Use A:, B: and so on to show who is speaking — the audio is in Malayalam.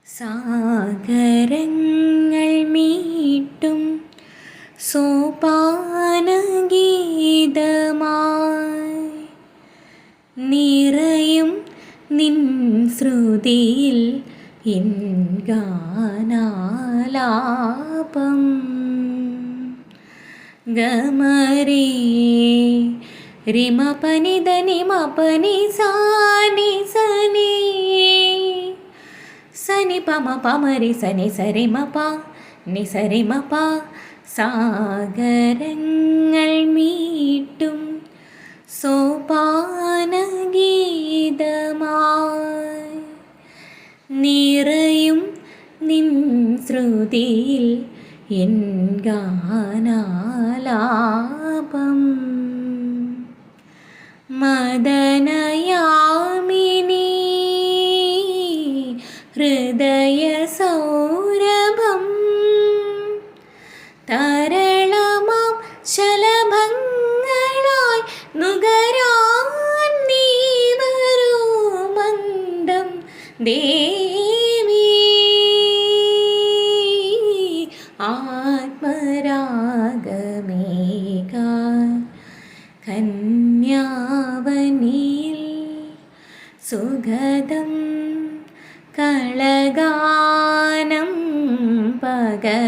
A: സാഗരങ്ങൾ മീട്ടും സോപാനഗീതമായി നിറയും നിൻ ശ്രുതിയിൽ എൻ ഗാനാലാപം. ഗമരേ റിമ പനി ധനി മ പനി സാനി സനി സനി പമ പമരി സനി സരി മ പ നി സരി മ പ. സാഗരങ്ങൾ മീട്ടും സോപാനഗീതമായി നിറയും നിൻ ശ്രുതിയിൽ എൻ ഗാനാലാപം. മദനയാമിനി ഹൃദയ സൗരഭം തരളമാം ശലഭങ്ങളായി നുകരാൻ നീ വരൂ മന്ദം ദേവി. ആത്മരാഗമേകാൻ കന്യാവനിയിൽ സുഗതം കളഗാനം പകരാനണയൂ.